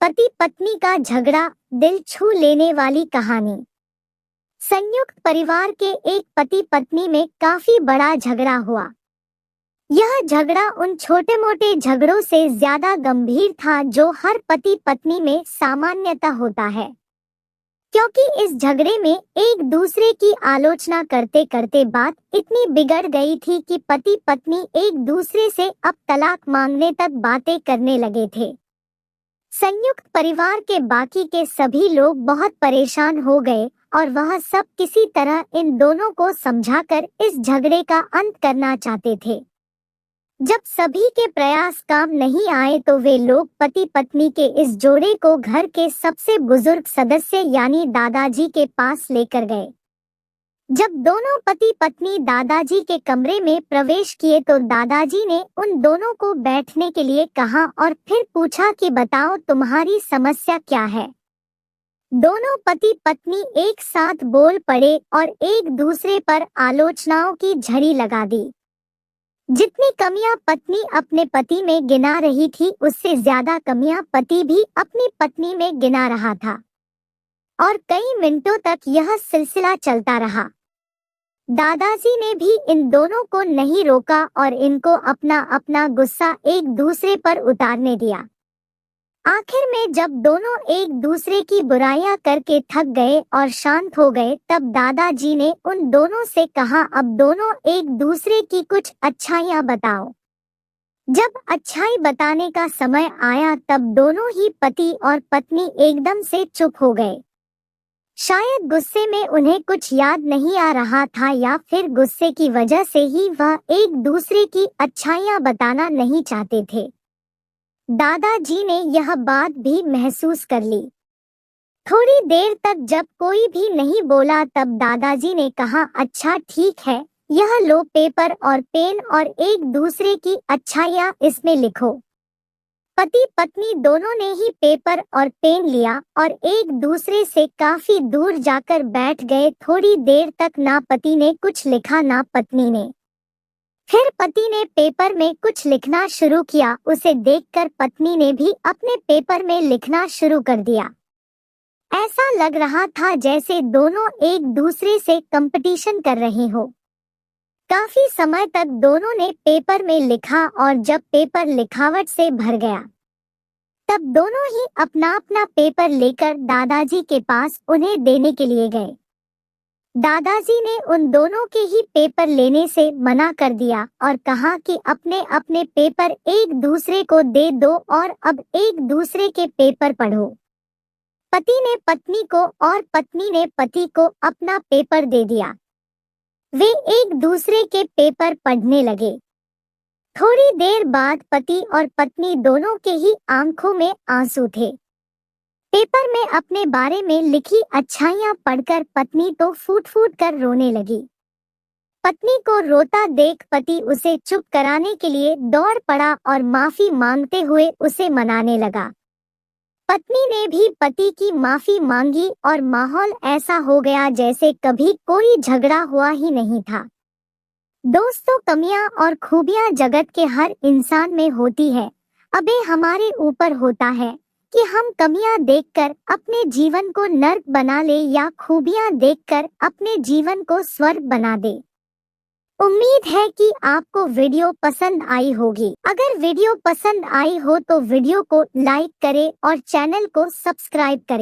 पति पत्नी का झगड़ा, दिल छू लेने वाली कहानी। संयुक्त परिवार के एक पति पत्नी में काफी बड़ा झगड़ा हुआ। यह झगड़ा उन छोटे मोटे झगड़ों से ज्यादा गंभीर था जो हर पति पत्नी में सामान्यतः होता है, क्योंकि इस झगड़े में एक दूसरे की आलोचना करते करते बात इतनी बिगड़ गई थी कि पति पत्नी एक दूसरे से अब तलाक मांगने तक बातें करने लगे थे। संयुक्त परिवार के बाकी के सभी लोग बहुत परेशान हो गए और वह सब किसी तरह इन दोनों को समझाकर इस झगड़े का अंत करना चाहते थे। जब सभी के प्रयास काम नहीं आए तो वे लोग पति पत्नी के इस जोड़े को घर के सबसे बुजुर्ग सदस्य यानी दादाजी के पास लेकर गए। जब दोनों पति पत्नी दादाजी के कमरे में प्रवेश किए तो दादाजी ने उन दोनों को बैठने के लिए कहा और फिर पूछा कि बताओ तुम्हारी समस्या क्या है। दोनों पति पत्नी एक साथ बोल पड़े और एक दूसरे पर आलोचनाओं की झड़ी लगा दी। जितनी कमियां पत्नी अपने पति में गिना रही थी उससे ज्यादा कमियां पति भी अपनी पत्नी में गिना रहा था और कई मिनटों तक यह सिलसिला चलता रहा। दादाजी ने भी इन दोनों को नहीं रोका और इनको अपना अपना गुस्सा एक दूसरे पर उतारने दिया। आखिर में जब दोनों एक दूसरे की बुराइयां करके थक गए और शांत हो गए तब दादाजी ने उन दोनों से कहा अब दोनों एक दूसरे की कुछ अच्छाइयां बताओ। जब अच्छाई बताने का समय आया तब दोनों ही पति और पत्नी एकदम से चुप हो गए। शायद गुस्से में उन्हें कुछ याद नहीं आ रहा था या फिर गुस्से की वजह से ही वह एक दूसरे की अच्छाइयां बताना नहीं चाहते थे। दादाजी ने यह बात भी महसूस कर ली। थोड़ी देर तक जब कोई भी नहीं बोला तब दादाजी ने कहा अच्छा ठीक है, यह लो पेपर और पेन और एक दूसरे की अच्छाइयां इसमें लिखो। पति पत्नी दोनों ने ही पेपर और पेन लिया और एक दूसरे से काफी दूर जाकर बैठ गए। थोड़ी देर तक ना पति ने कुछ लिखा ना पत्नी ने। फिर पति ने पेपर में कुछ लिखना शुरू किया। उसे देखकर पत्नी ने भी अपने पेपर में लिखना शुरू कर दिया। ऐसा लग रहा था जैसे दोनों एक दूसरे से कंपटीशन कर रहे हो। काफी समय तक दोनों ने पेपर में लिखा और जब पेपर लिखावट से भर गया तब दोनों ही अपना अपना पेपर लेकर दादाजी के पास उन्हें देने के लिए गए। दादाजी ने उन दोनों के ही पेपर लेने से मना कर दिया और कहा कि अपने अपने पेपर एक दूसरे को दे दो और अब एक दूसरे के पेपर पढ़ो। पति ने पत्नी को और पत्नी ने पति को अपना पेपर दे दिया। वे एक दूसरे के पेपर पढ़ने लगे। थोड़ी देर बाद पति और पत्नी दोनों के ही आंखों में आंसू थे। पेपर में अपने बारे में लिखी अच्छाइयां पढ़कर पत्नी तो फूट फूट कर रोने लगी। पत्नी को रोता देख पति उसे चुप कराने के लिए दौड़ पड़ा और माफी मांगते हुए उसे मनाने लगा। पत्नी ने भी पति की माफी मांगी और माहौल ऐसा हो गया जैसे कभी कोई झगड़ा हुआ ही नहीं था। दोस्तों, कमियां और खूबियां जगत के हर इंसान में होती है। अब ये हमारे ऊपर होता है कि हम कमियां देखकर अपने जीवन को नर्क बना ले या खूबियां देखकर अपने जीवन को स्वर्ग बना दे। उम्मीद है कि आपको वीडियो पसंद आई होगी। अगर वीडियो पसंद आई हो तो वीडियो को लाइक करें और चैनल को सब्सक्राइब करें।